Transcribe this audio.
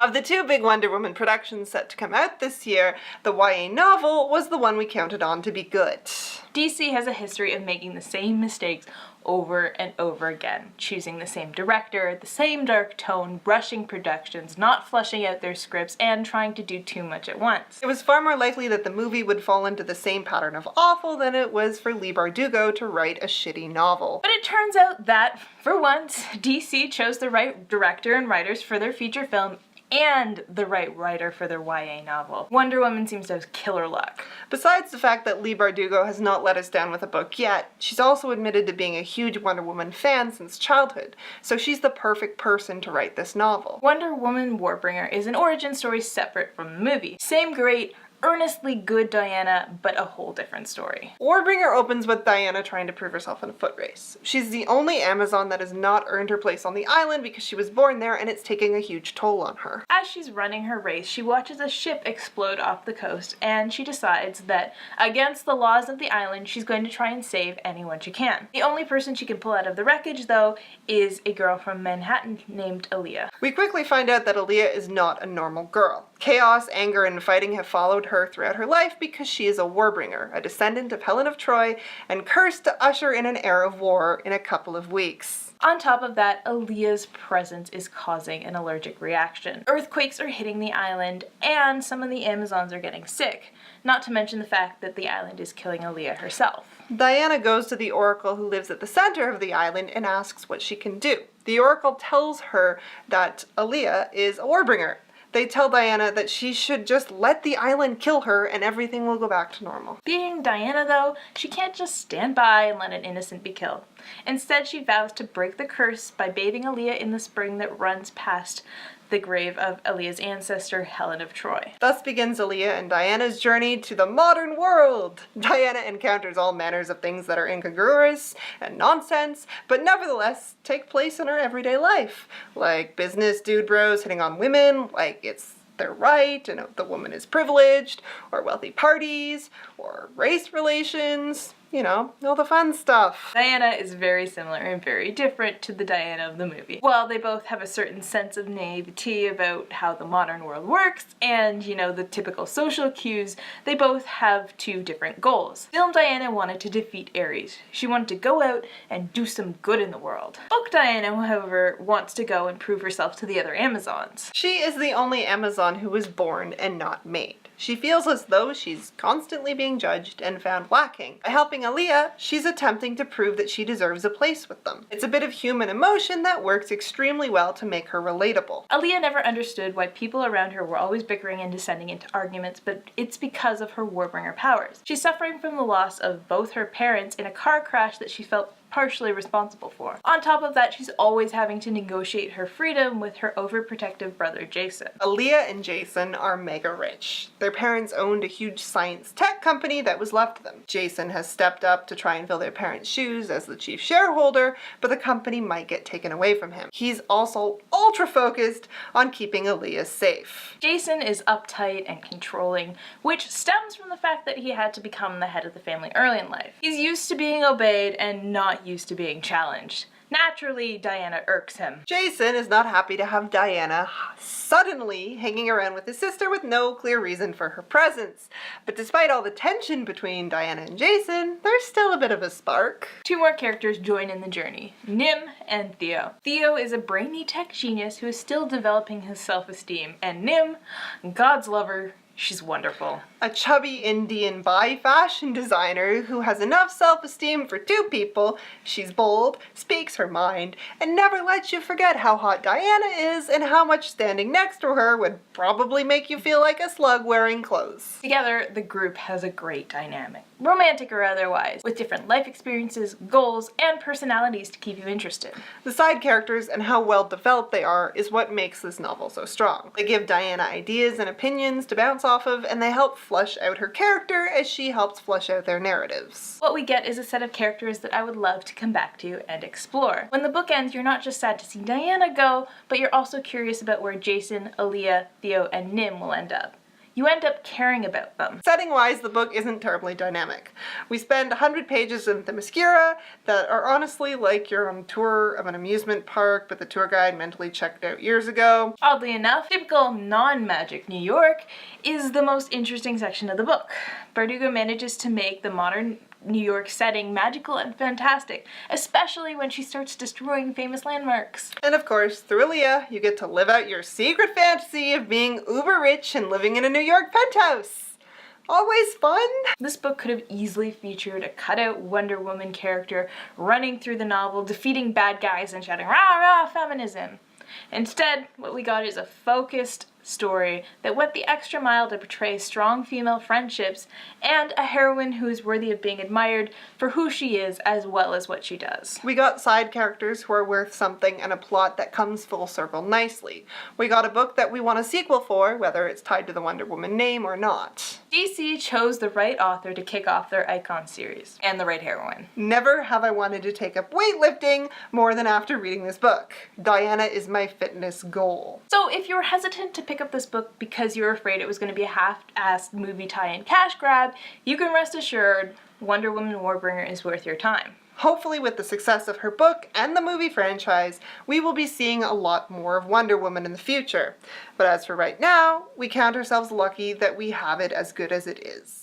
Of the two big Wonder Woman productions set to come out this year, the YA novel was the one we counted on to be good. DC has a history of making the same mistakes over and over again, choosing the same director, the same dark tone, rushing productions, not fleshing out their scripts, and trying to do too much at once. It was far more likely that the movie would fall into the same pattern of awful than it was for Leigh Bardugo to write a shitty novel. But it turns out that, for once, DC chose the right director and writers for their feature film and the right writer for their YA novel. Wonder Woman seems to have killer luck. Besides the fact that Leigh Bardugo has not let us down with a book yet, she's also admitted to being a huge Wonder Woman fan since childhood, so she's the perfect person to write this novel. Wonder Woman Warbringer is an origin story separate from the movie. Same great, earnestly good Diana, but a whole different story. Warbringer opens with Diana trying to prove herself in a foot race. She's the only Amazon that has not earned her place on the island because she was born there and it's taking a huge toll on her. As she's running her race, she watches a ship explode off the coast and she decides that, against the laws of the island, she's going to try and save anyone she can. The only person she can pull out of the wreckage, though, is a girl from Manhattan named Aaliyah. We quickly find out that Aaliyah is not a normal girl. Chaos, anger, and fighting have followed her throughout her life because she is a Warbringer, a descendant of Helen of Troy, and cursed to usher in an era of war in a couple of weeks. On top of that, Aaliyah's presence is causing an allergic reaction. Earthquakes are hitting the island, and some of the Amazons are getting sick, not to mention the fact that the island is killing Aaliyah herself. Diana goes to the Oracle who lives at the center of the island and asks what she can do. The Oracle tells her that Aaliyah is a Warbringer. They tell Diana that she should just let the island kill her and everything will go back to normal. Being Diana, though, she can't just stand by and let an innocent be killed. Instead, she vows to break the curse by bathing Aaliyah in the spring that runs past the grave of Aaliyah's ancestor, Helen of Troy. Thus begins Aaliyah and Diana's journey to the modern world. Diana encounters all manners of things that are incongruous and nonsense, but nevertheless take place in her everyday life. Like business dude bros hitting on women, like it's their right and the woman is privileged, or wealthy parties, or race relations. You know, all the fun stuff. Diana is very similar and very different to the Diana of the movie. While they both have a certain sense of naivety about how the modern world works and, you know, the typical social cues, they both have two different goals. Film Diana wanted to defeat Ares. She wanted to go out and do some good in the world. Book Diana, however, wants to go and prove herself to the other Amazons. She is the only Amazon who was born and not made. She feels as though she's constantly being judged and found lacking. By helping Aaliyah, she's attempting to prove that she deserves a place with them. It's a bit of human emotion that works extremely well to make her relatable. Aaliyah never understood why people around her were always bickering and descending into arguments, but it's because of her Warbringer powers. She's suffering from the loss of both her parents in a car crash that she felt partially responsible for. On top of that, she's always having to negotiate her freedom with her overprotective brother Jason. Aaliyah and Jason are mega rich. Their parents owned a huge science tech company that was left to them. Jason has stepped up to try and fill their parents' shoes as the chief shareholder, but the company might get taken away from him. He's also ultra focused on keeping Aaliyah safe. Jason is uptight and controlling, which stems from the fact that he had to become the head of the family early in life. He's used to being obeyed and not used to being challenged. Naturally, Diana irks him. Jason is not happy to have Diana suddenly hanging around with his sister with no clear reason for her presence. But despite all the tension between Diana and Jason, there's still a bit of a spark. Two more characters join in the journey, Nim and Theo. Theo is a brainy tech genius who is still developing his self-esteem, and Nim, God's lover, she's wonderful. A chubby Indian bi fashion designer who has enough self-esteem for two people. She's bold, speaks her mind, and never lets you forget how hot Diana is and how much standing next to her would probably make you feel like a slug wearing clothes. Together, the group has a great dynamic, romantic or otherwise, with different life experiences, goals, and personalities to keep you interested. The side characters and how well developed they are is what makes this novel so strong. They give Diana ideas and opinions to bounce off of, and they help flesh out her character as she helps flesh out their narratives. What we get is a set of characters that I would love to come back to and explore. When the book ends, you're not just sad to see Diana go, but you're also curious about where Jason, Aaliyah, Theo, and Nim will end up. you end up caring about them. Setting-wise, the book isn't terribly dynamic. We spend 100 pages in Themyscira that are honestly like you're on a tour of an amusement park, but the tour guide mentally checked out years ago. Oddly enough, typical non-magic New York is the most interesting section of the book. Bardugo manages to make the modern New York setting magical and fantastic, especially when she starts destroying famous landmarks. And of course, through Leigh, you get to live out your secret fantasy of being uber rich and living in a New York penthouse. Always fun! This book could have easily featured a cutout Wonder Woman character running through the novel, defeating bad guys and shouting, "Rah, rah, feminism!" Instead, what we got is a focused story that went the extra mile to portray strong female friendships and a heroine who is worthy of being admired for who she is as well as what she does. We got side characters who are worth something and a plot that comes full circle nicely. We got a book that we want a sequel for, whether it's tied to the Wonder Woman name or not. DC chose the right author to kick off their Icon series, and the right heroine. Never have I wanted to take up weightlifting more than after reading this book. Diana is my fitness goal. So if you're hesitant to pick up this book because you're afraid it was going to be a half-assed movie tie-in cash grab, you can rest assured Wonder Woman Warbringer is worth your time. Hopefully with the success of her book and the movie franchise, we will be seeing a lot more of Wonder Woman in the future. But as for right now, we count ourselves lucky that we have it as good as it is.